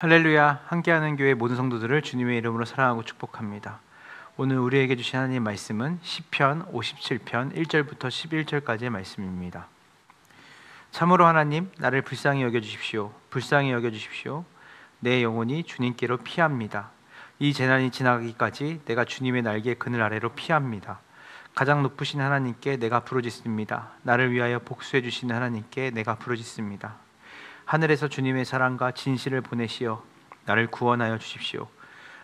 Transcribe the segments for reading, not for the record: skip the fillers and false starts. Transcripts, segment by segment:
할렐루야. 함께하는 교회 모든 성도들을 주님의 이름으로 사랑하고 축복합니다. 오늘 우리에게 주신 하나님 말씀은 시편 57편 1절부터 11절까지의 말씀입니다. 참으로 하나님, 나를 불쌍히 여겨주십시오. 불쌍히 여겨주십시오. 내 영혼이 주님께로 피합니다. 이 재난이 지나가기까지 내가 주님의 날개 그늘 아래로 피합니다. 가장 높으신 하나님께 내가 부르짖습니다. 나를 위하여 복수해 주시는 하나님께 내가 부르짖습니다. 하늘에서 주님의 사랑과 진실을 보내시어 나를 구원하여 주십시오.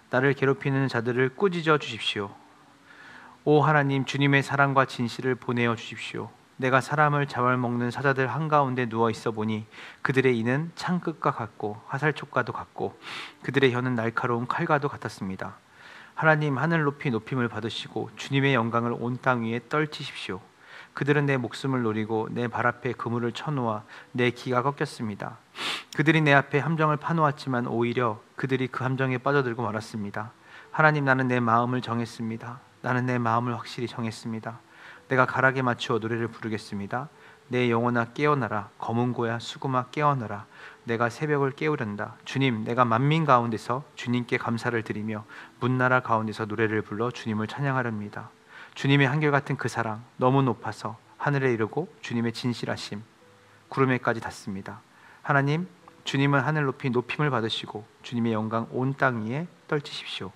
나를 괴롭히는 자들을 꾸짖어 주십시오. 오 하나님, 주님의 사랑과 진실을 보내어 주십시오. 내가 사람을 잡아먹는 사자들 한가운데 누워 있어 보니 그들의 이는 창끝과 같고 화살촉과도 같고 그들의 혀는 날카로운 칼과도 같았습니다. 하나님, 하늘 높이 높임을 받으시고 주님의 영광을 온 땅 위에 떨치십시오. 그들은 내 목숨을 노리고 내 발 앞에 그물을 쳐놓아 내 기가 꺾였습니다. 그들이 내 앞에 함정을 파놓았지만 오히려 그들이 그 함정에 빠져들고 말았습니다. 하나님, 나는 내 마음을 정했습니다. 나는 내 마음을 확실히 정했습니다. 내가 가락에 맞추어 노래를 부르겠습니다. 내 영혼아 깨어나라. 검은 고야 수금아 깨어나라. 내가 새벽을 깨우련다. 주님, 내가 만민 가운데서 주님께 감사를 드리며 문나라 가운데서 노래를 불러 주님을 찬양하렵니다. 주님의 한결같은 그 사랑 너무 높아서 하늘에 이르고 주님의 진실하심 구름에까지 닿습니다. 하나님, 주님은 하늘 높이 높임을 받으시고 주님의 영광 온 땅 위에 떨치십시오.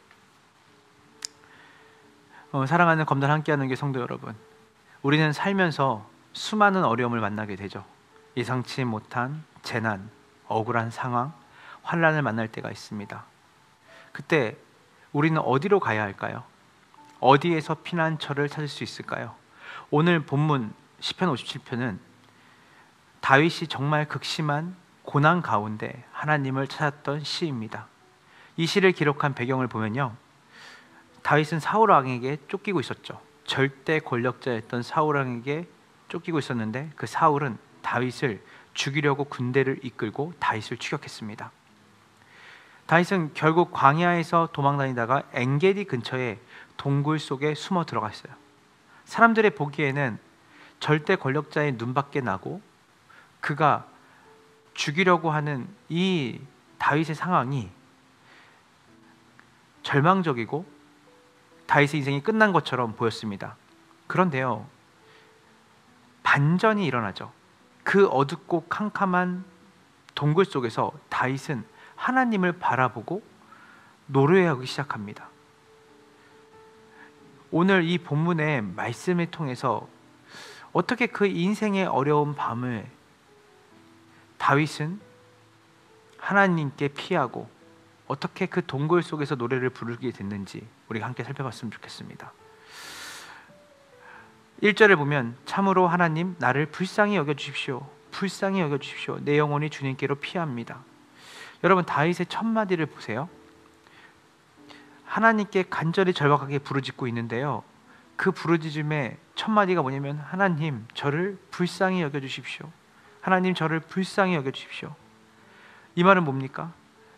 사랑하는 검단 함께하는 교회 성도 여러분, 우리는 살면서 수많은 어려움을 만나게 되죠. 예상치 못한 재난, 억울한 상황, 환난을 만날 때가 있습니다. 그때 우리는 어디로 가야 할까요? 어디에서 피난처를 찾을 수 있을까요? 오늘 본문 시편 57편은 다윗이 정말 극심한 고난 가운데 하나님을 찾았던 시입니다. 이 시를 기록한 배경을 보면요, 다윗은 사울 왕에게 쫓기고 있었죠. 절대 권력자였던 사울 왕에게 쫓기고 있었는데 그 사울은 다윗을 죽이려고 군대를 이끌고 다윗을 추격했습니다. 다윗은 결국 광야에서 도망다니다가 엔게디 근처에 동굴 속에 숨어 들어갔어요. 사람들의 보기에는 절대 권력자의 눈밖에 나고 그가 죽이려고 하는 이 다윗의 상황이 절망적이고 다윗의 인생이 끝난 것처럼 보였습니다. 그런데요, 반전이 일어나죠. 그 어둡고 캄캄한 동굴 속에서 다윗은 하나님을 바라보고 노래하기 시작합니다. 오늘 이 본문의 말씀을 통해서 어떻게 그 인생의 어려운 밤을 다윗은 하나님께 피하고 어떻게 그 동굴 속에서 노래를 부르게 됐는지 우리가 함께 살펴봤으면 좋겠습니다. 1절을 보면 참으로 하나님, 나를 불쌍히 여겨주십시오. 불쌍히 여겨주십시오. 내 영혼이 주님께로 피합니다. 여러분, 다윗의 첫 마디를 보세요. 하나님께 간절히 절박하게 부르짖고 있는데요, 그 부르짖음의 첫 마디가 뭐냐면 하나님, 저를 불쌍히 여겨주십시오. 하나님, 저를 불쌍히 여겨주십시오. 이 말은 뭡니까?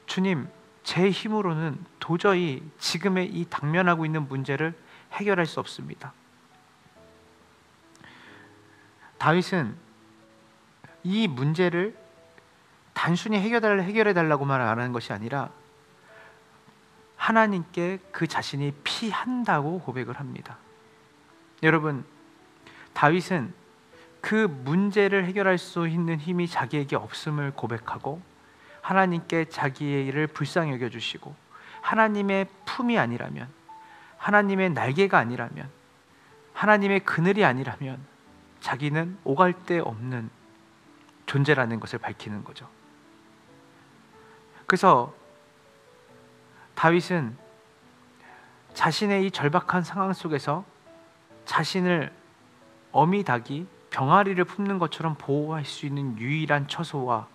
주님, 제 힘으로는 도저히 지금의 이 당면하고 있는 문제를 해결할 수 없습니다. 다윗은 이 문제를 단순히 해결해달라고만 말하는 것이 아니라 하나님께 그 자신이 피한다고 고백을 합니다. 여러분, 다윗은 그 문제를 해결할 수 있는 힘이 자기에게 없음을 고백하고 하나님께 자기의 일을 불쌍히 여겨주시고 하나님의 품이 아니라면, 하나님의 날개가 아니라면, 하나님의 그늘이 아니라면 자기는 오갈 데 없는 존재라는 것을 밝히는 거죠. 그래서 다윗은 자신의 이 절박한 상황 속에서 자신을 어미 닭이 병아리를 품는 것처럼 보호할 수 있는 유일한 처소와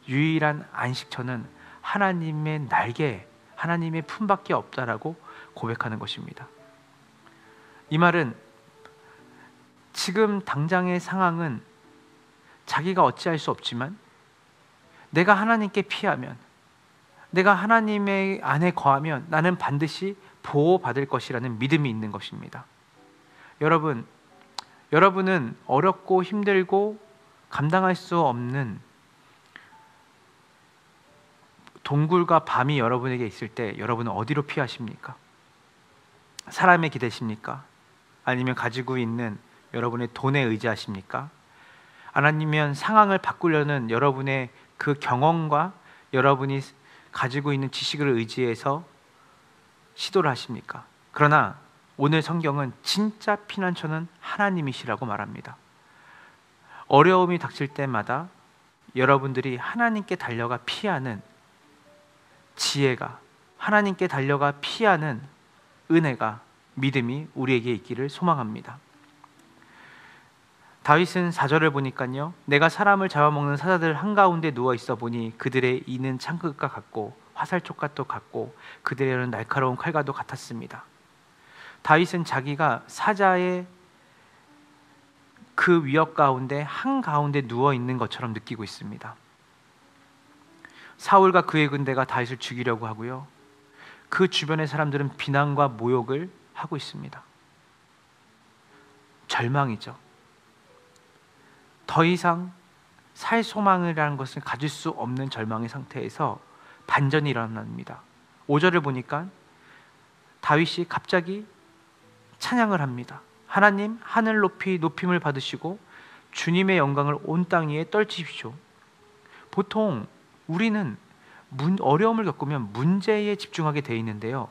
유일한 안식처는 하나님의 날개, 하나님의 품밖에 없다라고 고백하는 것입니다. 이 말은 지금 당장의 상황은 자기가 어찌할 수 없지만 내가 하나님께 피하면, 내가 하나님의 안에 거하면 나는 반드시 보호받을 것이라는 믿음이 있는 것입니다. 여러분은 어렵고 힘들고 감당할 수 없는 동굴과 밤이 여러분에게 있을 때 여러분은 어디로 피하십니까? 사람에 기대십니까? 아니면 가지고 있는 여러분의 돈에 의지하십니까? 아니면 상황을 바꾸려는 여러분의 그 경험과 여러분이 가지고 있는 지식을 의지해서 시도를 하십니까? 그러나 오늘 성경은 진짜 피난처는 하나님이시라고 말합니다. 어려움이 닥칠 때마다 여러분들이 하나님께 달려가 피하는 지혜가, 하나님께 달려가 피하는 은혜가, 믿음이 우리에게 있기를 소망합니다. 다윗은 4절을 보니까요, 내가 사람을 잡아먹는 사자들 한가운데 누워있어 보니 그들의 이는 창끝과 같고 화살촉과도 같고 그들의 혀는 날카로운 칼과도 같았습니다. 다윗은 자기가 사자의 그 위협 가운데 한가운데 누워있는 것처럼 느끼고 있습니다. 사울과 그의 군대가 다윗을 죽이려고 하고요, 그 주변의 사람들은 비난과 모욕을 하고 있습니다. 절망이죠. 더 이상 살 소망이라는 것을 가질 수 없는 절망의 상태에서 반전이 일어납니다. 5절을 보니까 다윗이 갑자기 찬양을 합니다. 하나님, 하늘 높이 높임을 받으시고 주님의 영광을 온 땅 위에 떨치십시오. 보통 우리는 어려움을 겪으면 문제에 집중하게 돼 있는데요,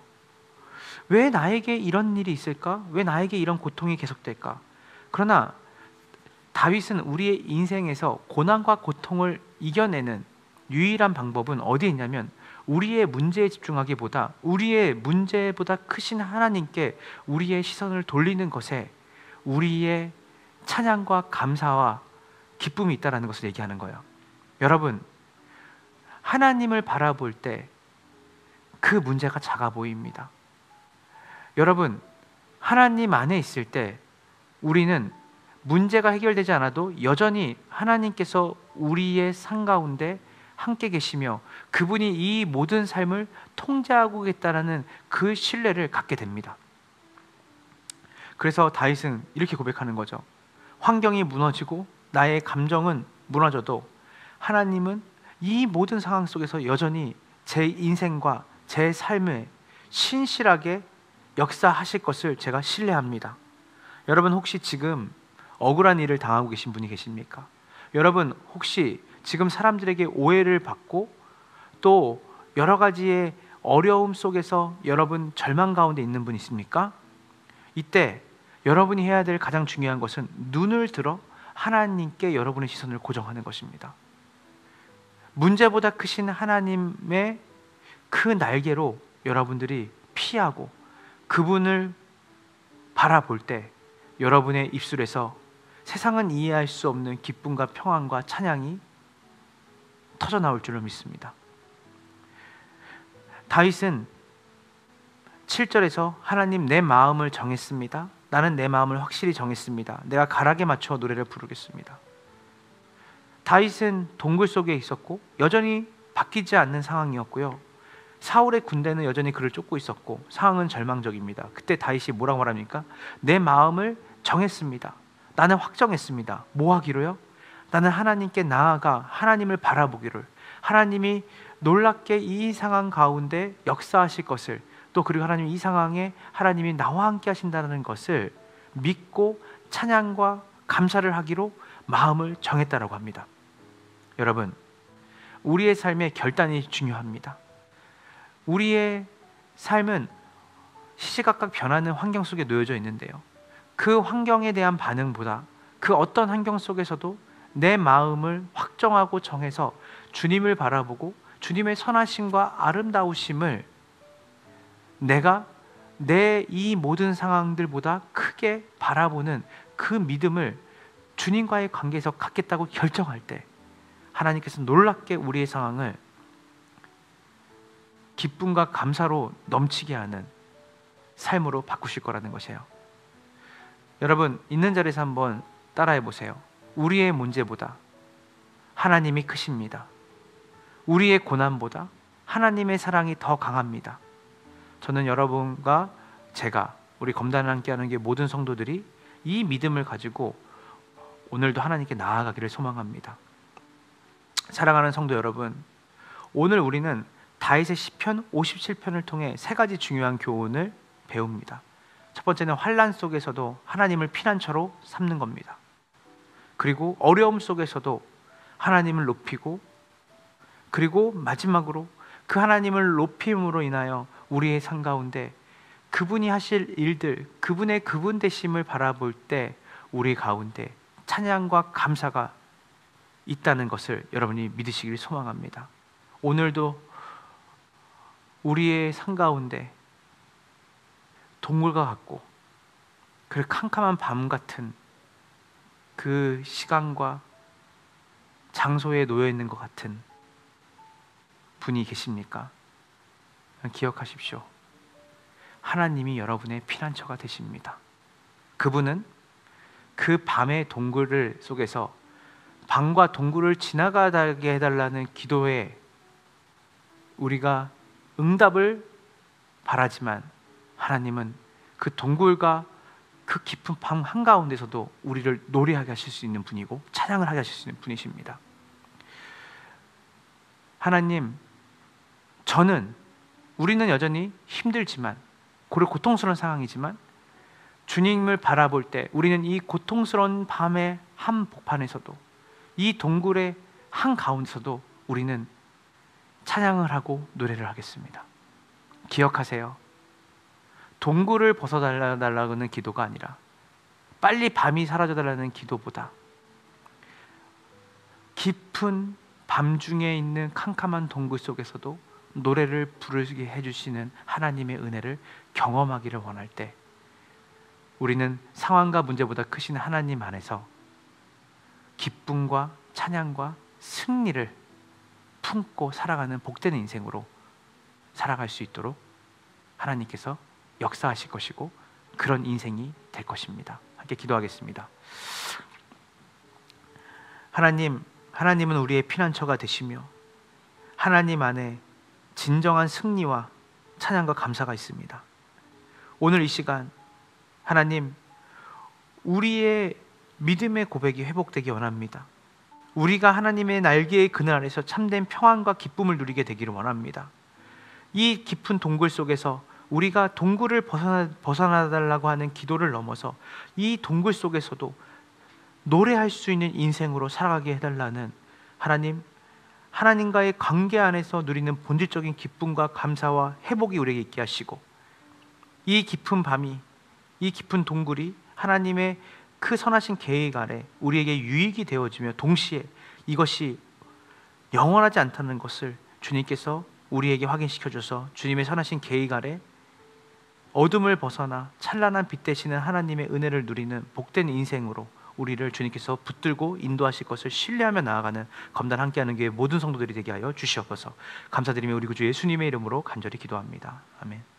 왜 나에게 이런 일이 있을까? 왜 나에게 이런 고통이 계속될까? 그러나 다윗은 우리의 인생에서 고난과 고통을 이겨내는 유일한 방법은 어디에 있냐면, 우리의 문제에 집중하기보다 우리의 문제보다 크신 하나님께 우리의 시선을 돌리는 것에 우리의 찬양과 감사와 기쁨이 있다는 것을 얘기하는 거예요. 여러분, 하나님을 바라볼 때 그 문제가 작아 보입니다. 여러분, 하나님 안에 있을 때 우리는 문제가 해결되지 않아도 여전히 하나님께서 우리의 삶 가운데 함께 계시며 그분이 이 모든 삶을 통제하고 계시다는 그 신뢰를 갖게 됩니다. 그래서 다윗은 이렇게 고백하는 거죠. 환경이 무너지고 나의 감정은 무너져도 하나님은 이 모든 상황 속에서 여전히 제 인생과 제 삶에 신실하게 역사하실 것을 제가 신뢰합니다. 여러분, 혹시 지금 억울한 일을 당하고 계신 분이 계십니까? 여러분, 혹시 지금 사람들에게 오해를 받고 또 여러 가지의 어려움 속에서 여러분 절망 가운데 있는 분 있습니까? 이때 여러분이 해야 될 가장 중요한 것은 눈을 들어 하나님께 여러분의 시선을 고정하는 것입니다. 문제보다 크신 하나님의 그 날개로 여러분들이 피하고 그분을 바라볼 때 여러분의 입술에서 세상은 이해할 수 없는 기쁨과 평안과 찬양이 터져나올 줄로 믿습니다. 다윗은 7절에서 하나님, 내 마음을 정했습니다. 나는 내 마음을 확실히 정했습니다. 내가 가락에 맞춰 노래를 부르겠습니다. 다윗은 동굴 속에 있었고 여전히 바뀌지 않는 상황이었고요, 사울의 군대는 여전히 그를 쫓고 있었고 상황은 절망적입니다. 그때 다윗이 뭐라고 말합니까? 내 마음을 정했습니다. 나는 확정했습니다. 뭐 하기로요? 나는 하나님께 나아가 하나님을 바라보기를, 하나님이 놀랍게 이 상황 가운데 역사하실 것을, 또 그리고 하나님 이 상황에 하나님이 나와 함께 하신다는 것을 믿고 찬양과 감사를 하기로 마음을 정했다라고 합니다. 여러분, 우리의 삶의 결단이 중요합니다. 우리의 삶은 시시각각 변하는 환경 속에 놓여져 있는데요, 그 환경에 대한 반응보다 그 어떤 환경 속에서도 내 마음을 확정하고 정해서 주님을 바라보고 주님의 선하심과 아름다우심을 내가 내 이 모든 상황들보다 크게 바라보는 그 믿음을 주님과의 관계에서 갖겠다고 결정할 때 하나님께서 놀랍게 우리의 상황을 기쁨과 감사로 넘치게 하는 삶으로 바꾸실 거라는 것이에요. 여러분, 있는 자리에서 한번 따라해 보세요. 우리의 문제보다 하나님이 크십니다. 우리의 고난보다 하나님의 사랑이 더 강합니다. 저는 여러분과 제가, 우리 검단을 함께하는 게 모든 성도들이 이 믿음을 가지고 오늘도 하나님께 나아가기를 소망합니다. 사랑하는 성도 여러분, 오늘 우리는 다윗의 시편 57편을 통해 세 가지 중요한 교훈을 배웁니다. 첫 번째는 환난 속에서도 하나님을 피난처로 삼는 겁니다. 그리고 어려움 속에서도 하나님을 높이고, 그리고 마지막으로 그 하나님을 높임으로 인하여 우리의 삶 가운데 그분이 하실 일들, 그분의 그분 되심을 바라볼 때 우리 가운데 찬양과 감사가 있다는 것을 여러분이 믿으시길 소망합니다. 오늘도 우리의 삶 가운데 동굴과 같고 그 캄캄한 밤 같은 그 시간과 장소에 놓여 있는 것 같은 분이 계십니까? 기억하십시오. 하나님이 여러분의 피난처가 되십니다. 그분은 그 밤의 동굴 속에서 밤과 동굴을 지나가게 해달라는 기도에 우리가 응답을 바라지만, 하나님은 그 동굴과 그 깊은 밤 한가운데서도 우리를 노래하게 하실 수 있는 분이고 찬양을 하게 하실 수 있는 분이십니다. 하나님, 우리는 여전히 힘들지만, 고통스러운 상황이지만 주님을 바라볼 때 우리는 이 고통스러운 밤의 한복판에서도, 이 동굴의 한가운데서도 우리는 찬양을 하고 노래를 하겠습니다. 기억하세요. 동굴을 벗어달라는 기도가 아니라 빨리 밤이 사라져달라는 기도보다 깊은 밤중에 있는 캄캄한 동굴 속에서도 노래를 부르게 해주시는 하나님의 은혜를 경험하기를 원할 때 우리는 상황과 문제보다 크신 하나님 안에서 기쁨과 찬양과 승리를 품고 살아가는 복된 인생으로 살아갈 수 있도록 하나님께서 역사하실 것이고 그런 인생이 될 것입니다. 함께 기도하겠습니다. 하나님은 우리의 피난처가 되시며 하나님 안에 진정한 승리와 찬양과 감사가 있습니다. 오늘 이 시간 하나님, 우리의 믿음의 고백이 회복되기 원합니다. 우리가 하나님의 날개의 그늘 아래서 참된 평안과 기쁨을 누리게 되기를 원합니다. 이 깊은 동굴 속에서 우리가 동굴을 벗어나달라고 하는 기도를 넘어서 이 동굴 속에서도 노래할 수 있는 인생으로 살아가게 해달라는 하나님과의 관계 안에서 누리는 본질적인 기쁨과 감사와 회복이 우리에게 있게 하시고, 이 깊은 밤이, 이 깊은 동굴이 하나님의 그 선하신 계획 아래 우리에게 유익이 되어지며 동시에 이것이 영원하지 않다는 것을 주님께서 우리에게 확인시켜줘서 주님의 선하신 계획 아래 어둠을 벗어나 찬란한 빛 되시는 하나님의 은혜를 누리는 복된 인생으로 우리를 주님께서 붙들고 인도하실 것을 신뢰하며 나아가는 검단 함께하는 교회 모든 성도들이 되게 하여 주시옵소서. 감사드리며 우리 구주 예수님의 이름으로 간절히 기도합니다. 아멘.